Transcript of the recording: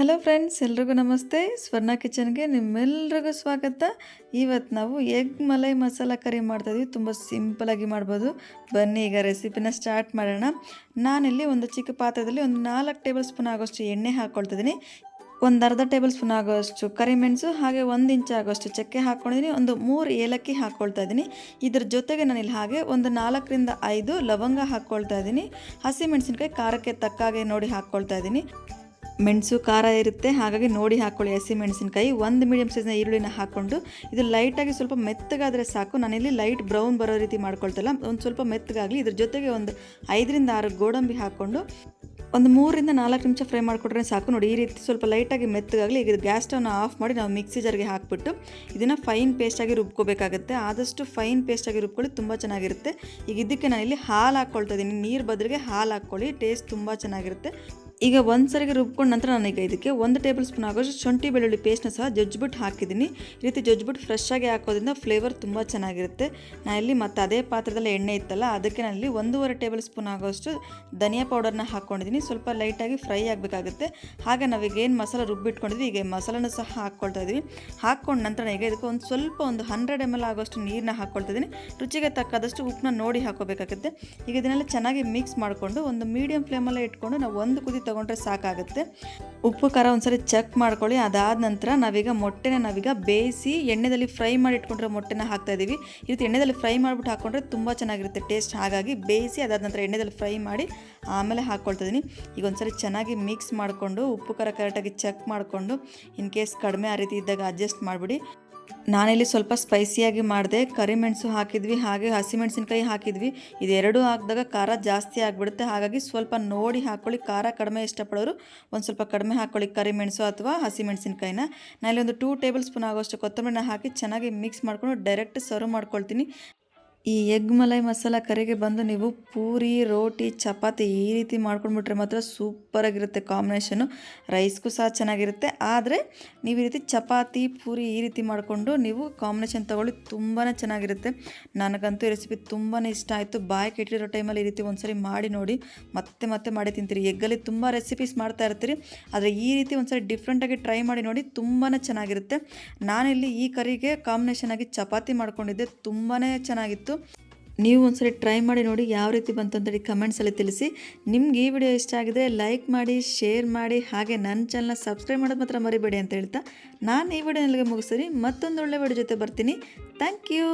Hello friends, ಎಲ್ರಿಗೂ ನಮಸ್ತೆ. ಸ್ವರ್ಣ ಕಿಚನ್ಗೆ ನಿಮ್ಮೆಲ್ರಿಗೂ ಸ್ವಾಗತ. ಇವತ್ತು ನಾವು ಎಗ್ ಮಲೈ ಮಸಾಲ ಕರಿ ಮಾಡ್ತಾಯಿದ್ವಿ. ತುಂಬ ಸಿಂಪಲಾಗಿ ಮಾಡ್ಬೋದು. ಬನ್ನಿ ಈಗ ರೆಸಿಪಿನ ಸ್ಟಾರ್ಟ್ ಮಾಡೋಣ. ನಾನಿಲ್ಲಿ ಒಂದು ಚಿಕ್ಕ ಪಾತ್ರದಲ್ಲಿ ಒಂದು 4 ಟೇಬಲ್ ಸ್ಪೂನ್ ಆಗೋಷ್ಟು ಎಣ್ಣೆ ಹಾಕ್ಕೊಳ್ತಿದ್ದೀನಿ. ಒಂದು ಅರ್ಧ ಟೇಬಲ್ ಸ್ಪೂನ್ ಆಗೋಷ್ಟು ಕರಿಮೆಣಸು, ಹಾಗೆ 1 ಇಂಚ್ ಆಗೋಷ್ಟು ಚಕ್ಕೆ ಹಾಕ್ಕೊಂಡಿದ್ದೀನಿ. ಒಂದು 3 ಏಲಕ್ಕಿ ಹಾಕ್ಕೊಳ್ತಾ ಇದ್ದೀನಿ. ಇದ್ರ ಜೊತೆಗೆ ನಾನಿಲ್ಲಿ ಹಾಗೆ ಒಂದು 4 ರಿಂದ 5 ಲವಂಗ ಹಾಕ್ಕೊಳ್ತಾ ಇದ್ದೀನಿ. ಹಸಿಮೆಣಸಿನ್ಕಾಯಿ ಖಾರಕ್ಕೆ ತಕ್ಕಾಗೆ ನೋಡಿ ಹಾಕ್ಕೊಳ್ತಾ ಇದ್ದೀನಿ. ಮೆಣಸು ಖಾರ ಇರುತ್ತೆ, ಹಾಗಾಗಿ ನೋಡಿ ಹಾಕ್ಕೊಳ್ಳಿ. ಹಸಿಮೆಣಸಿನ್ಕಾಯಿ, 1 ಮೀಡಿಯಮ್ ಸೈಜ್ನ ಈರುಳ್ಳಿನ ಹಾಕ್ಕೊಂಡು ಇದು ಲೈಟಾಗಿ ಸ್ವಲ್ಪ ಮೆತ್ತಗಾದರೆ ಸಾಕು. ನಾನಿಲ್ಲಿ ಲೈಟ್ ಬ್ರೌನ್ ಬರೋ ರೀತಿ ಮಾಡ್ಕೊಳ್ತಲ್ಲ, ಒಂದು ಸ್ವಲ್ಪ ಮೆತ್ತಗಾಗಲಿ. ಇದ್ರ ಜೊತೆಗೆ ಒಂದು 5 ರಿಂದ 6 ಗೋಡಂಬಿ ಹಾಕ್ಕೊಂಡು ಒಂದು 3 ರಿಂದ 4 ನಿಮಿಷ ಫ್ರೈ ಮಾಡಿಕೊಟ್ರೆ ಸಾಕು. ನೋಡಿ, ಈ ರೀತಿ ಸ್ವಲ್ಪ ಲೈಟಾಗಿ ಮೆತ್ತಗಾಗಲಿ. ಈಗ ಗ್ಯಾಸ್ ಸ್ಟವ್ನ ಆಫ್ ಮಾಡಿ ನಾವು ಮಿಕ್ಸಿ ಜಾರ್ಗೆ ಹಾಕ್ಬಿಟ್ಟು ಇದನ್ನು ಫೈನ್ ಪೇಸ್ಟಾಗಿ ರುಬ್ಕೋಬೇಕಾಗುತ್ತೆ. ಆದಷ್ಟು ಫೈನ್ ಪೇಸ್ಟಾಗಿ ರುಬ್ಕೊಳ್ಳಿ, ತುಂಬ ಚೆನ್ನಾಗಿರುತ್ತೆ. ಈಗ ಇದಕ್ಕೆ ನಾನಿಲ್ಲಿ ಹಾಲು ಹಾಕ್ಕೊಳ್ತಾ ಇದ್ದೀನಿ. ನೀರು ಬದಲಿಗೆ ಹಾಲು ಹಾಕ್ಕೊಳ್ಳಿ, ಟೇಸ್ಟ್ ತುಂಬ ಚೆನ್ನಾಗಿರುತ್ತೆ. ಈಗ ಒಂದು ಸರಿಗೆ ರುಬ್ಕೊಂಡು ನಂತರ ನಾನೀಗ ಇದಕ್ಕೆ 1 ಟೇಬಲ್ ಸ್ಪೂನ್ ಆಗೋಷ್ಟು ಶುಂಠಿ ಬೆಳ್ಳುಳ್ಳಿ ಪೇಸ್ಟ್ನ ಸಹ ಜಜ್ಜಿಬಿಟ್ಟು ಹಾಕಿದ್ದೀನಿ. ಈ ರೀತಿ ಜಜ್ಜಿಬಿಟ್ಟು ಫ್ರೆಶ್ ಆಗಿ ಹಾಕೋದ್ರಿಂದ ಫ್ಲೇವರ್ ತುಂಬ ಚೆನ್ನಾಗಿರುತ್ತೆ. ನಾನಿಲ್ಲಿ ಮತ್ತೆ ಅದೇ ಪಾತ್ರದಲ್ಲಿ ಎಣ್ಣೆ ಇತ್ತಲ್ಲ, ಅದಕ್ಕೆ ನಾನಿಲ್ಲಿ 1.5 ಟೇಬಲ್ ಸ್ಪೂನ್ ಆಗೋಷ್ಟು ಧನಿಯಾ ಪೌಡರ್ನ ಹಾಕ್ಕೊಂಡಿದ್ದೀನಿ. ಸ್ವಲ್ಪ ಲೈಟಾಗಿ ಫ್ರೈ ಆಗಬೇಕಾಗುತ್ತೆ. ಹಾಗೆ ನಾವೀಗ ಏನು ಮಸಾಲ ರುಬ್ಬಿಟ್ಕೊಂಡಿದ್ವಿ, ಈಗ ಮಸಾಲನೂ ಸಹ ಹಾಕ್ಕೊಳ್ತಾ ಇದ್ದೀವಿ. ಹಾಕ್ಕೊಂಡು ನಂತರ ಈಗ ಇದಕ್ಕೆ ಒಂದು 100 ml ಆಗೋಷ್ಟು ನೀರನ್ನ ಹಾಕ್ಕೊಳ್ತಾ ಇದ್ದೀನಿ. ರುಚಿಗೆ ತಕ್ಕಾದಷ್ಟು ಉಪ್ಪನ್ನ ನೋಡಿ ಹಾಕೋಬೇಕಾಗುತ್ತೆ. ಈಗ ಇದನ್ನೆಲ್ಲ ಚೆನ್ನಾಗಿ ಮಿಕ್ಸ್ ಮಾಡಿಕೊಂಡು ಒಂದು ಮೀಡಿಯಂ ಫ್ಲೇಮಲ್ಲೇ ಇಟ್ಕೊಂಡು ನಾವು ಒಂದು ಕುದಿ ತಗೊಂಡ್ರೆ ಸಾಕಾಗುತ್ತೆ. ಉಪ್ಪು ಖಾರ ಒಂದ್ಸರಿ ಚೆಕ್ ಮಾಡ್ಕೊಳ್ಳಿ. ಅದಾದ ನಂತರ ನಾವೀಗ ಬೇಯಿಸಿ ಎಣ್ಣೆದಲ್ಲಿ ಫ್ರೈ ಮಾಡಿ ಇಟ್ಕೊಂಡಿರೋ ಮೊಟ್ಟೆನ ಹಾಕ್ತಾ ಇದ್ದೀವಿ. ಈ ರೀತಿ ಎಣ್ಣೆದಲ್ಲಿ ಫ್ರೈ ಮಾಡಿಬಿಟ್ಟು ಹಾಕ್ಕೊಂಡ್ರೆ ತುಂಬ ಚೆನ್ನಾಗಿರುತ್ತೆ ಟೇಸ್ಟ್. ಹಾಗಾಗಿ ಬೇಯಿಸಿ ಅದಾದ ನಂತರ ಎಣ್ಣೆದಲ್ಲಿ ಫ್ರೈ ಮಾಡಿ ಆಮೇಲೆ ಹಾಕ್ಕೊಳ್ತಾ ಇದ್ದೀನಿ. ಈಗ ಒಂದ್ಸರಿ ಚೆನ್ನಾಗಿ ಮಿಕ್ಸ್ ಮಾಡಿಕೊಂಡು ಉಪ್ಪು ಖಾರ ಕರೆಕ್ಟಾಗಿ ಚೆಕ್ ಮಾಡಿಕೊಂಡು ಇನ್ ಕೇಸ್ ಕಡಿಮೆ ಆ ರೀತಿ ಇದ್ದಾಗ ಅಡ್ಜಸ್ಟ್ ಮಾಡಿಬಿಡಿ. ನಾನಿಲ್ಲಿ ಸ್ವಲ್ಪ ಸ್ಪೈಸಿಯಾಗಿ ಮಾಡಿದೆ. ಕರಿಮೆಣಸು ಹಾಕಿದ್ವಿ, ಹಾಗೆ ಹಸಿಮೆಣಸಿನ್ಕಾಯಿ ಹಾಕಿದ್ವಿ. ಇದೆರಡೂ ಹಾಕಿದಾಗ ಖಾರ ಜಾಸ್ತಿ ಆಗಿಬಿಡುತ್ತೆ. ಹಾಗಾಗಿ ಸ್ವಲ್ಪ ನೋಡಿ ಹಾಕ್ಕೊಳ್ಳಿ. ಖಾರ ಕಡಿಮೆ ಇಷ್ಟಪಡೋರು ಒಂದು ಸ್ವಲ್ಪ ಕಡಿಮೆ ಹಾಕ್ಕೊಳ್ಳಿ, ಕರಿಮೆಣಸು ಅಥವಾ ಹಸಿಮೆಣಸಿನ್ಕಾಯಿನ. ನಾನಿಲ್ಲಿ ಒಂದು 2 ಟೇಬಲ್ ಸ್ಪೂನ್ ಆಗೋಷ್ಟು ಕೊತ್ತಂಬರಿನ ಹಾಕಿ ಚೆನ್ನಾಗಿ ಮಿಕ್ಸ್ ಮಾಡಿಕೊಂಡು ಡೈರೆಕ್ಟ್ ಸರ್ವ್ ಮಾಡ್ಕೊಳ್ತೀನಿ. ಈ ಎಗ್ ಮಲೈ ಮಸಾಲ ಕರಿಗೆ ಬಂದು ನೀವು ಪೂರಿ, ರೋಟಿ, ಚಪಾತಿ ಈ ರೀತಿ ಮಾಡ್ಕೊಂಡ್ಬಿಟ್ರೆ ಮಾತ್ರ ಸೂಪರಾಗಿರುತ್ತೆ ಕಾಂಬಿನೇಷನು. ರೈಸ್ಗೂ ಸಹ ಚೆನ್ನಾಗಿರುತ್ತೆ. ಆದರೆ ನೀವು ಈ ರೀತಿ ಚಪಾತಿ, ಪೂರಿ ಈ ರೀತಿ ಮಾಡಿಕೊಂಡು ನೀವು ಕಾಂಬಿನೇಷನ್ ತೊಗೊಳ್ಳಿ, ತುಂಬಾ ಚೆನ್ನಾಗಿರುತ್ತೆ. ನನಗಂತೂ ಈ ರೆಸಿಪಿ ತುಂಬಾ ಇಷ್ಟ ಆಯಿತು. ಬಾಯಿ ಕೆಟ್ಟಿರೋ ಟೈಮಲ್ಲಿ ಈ ರೀತಿ ಒಂದ್ಸರಿ ಮಾಡಿ ನೋಡಿ, ಮತ್ತೆ ಮಾಡಿ ತಿಂತೀರಿ. ಎಗ್ಗಲ್ಲಿ ತುಂಬ ರೆಸಿಪೀಸ್ ಮಾಡ್ತಾ ಇರ್ತೀರಿ, ಆದರೆ ಈ ರೀತಿ ಒಂದ್ಸರಿ ಡಿಫ್ರೆಂಟಾಗಿ ಟ್ರೈ ಮಾಡಿ ನೋಡಿ, ತುಂಬಾ ಚೆನ್ನಾಗಿರುತ್ತೆ. ನಾನಿಲ್ಲಿ ಈ ಕರಿಗೆ ಕಾಂಬಿನೇಷನ್ ಆಗಿ ಚಪಾತಿ ಮಾಡ್ಕೊಂಡಿದ್ದೆ, ತುಂಬಾ ಚೆನ್ನಾಗಿತ್ತು. ನೀವು ಒಂದ್ಸರಿ ಟ್ರೈ ಮಾಡಿ ನೋಡಿ, ಯಾವ ರೀತಿ ಬಂತು ಅಂತೇಳಿ ಕಮೆಂಟ್ಸಲ್ಲಿ ತಿಳಿಸಿ. ನಿಮ್ಗೆ ಈ ವಿಡಿಯೋ ಇಷ್ಟ ಆಗಿದ್ರೆ ಲೈಕ್ ಮಾಡಿ, ಶೇರ್ ಮಾಡಿ, ಹಾಗೆ ನನ್ನ ಚಾನಲ್ನ ಸಬ್ಸ್ಕ್ರೈಬ್ ಮಾಡೋದು ಮಾತ್ರ ಮರಿಬೇಡಿ ಅಂತ ಹೇಳ್ತಾ ನಾನು ಈ ವಿಡಿಯೋನಲ್ಲಿಗೆ ಮುಗಿಸ್ತೀನಿ. ಮತ್ತೊಂದು ಒಳ್ಳೆ ವಿಡಿಯೋ ಜೊತೆ ಬರ್ತೀನಿ. Thank you.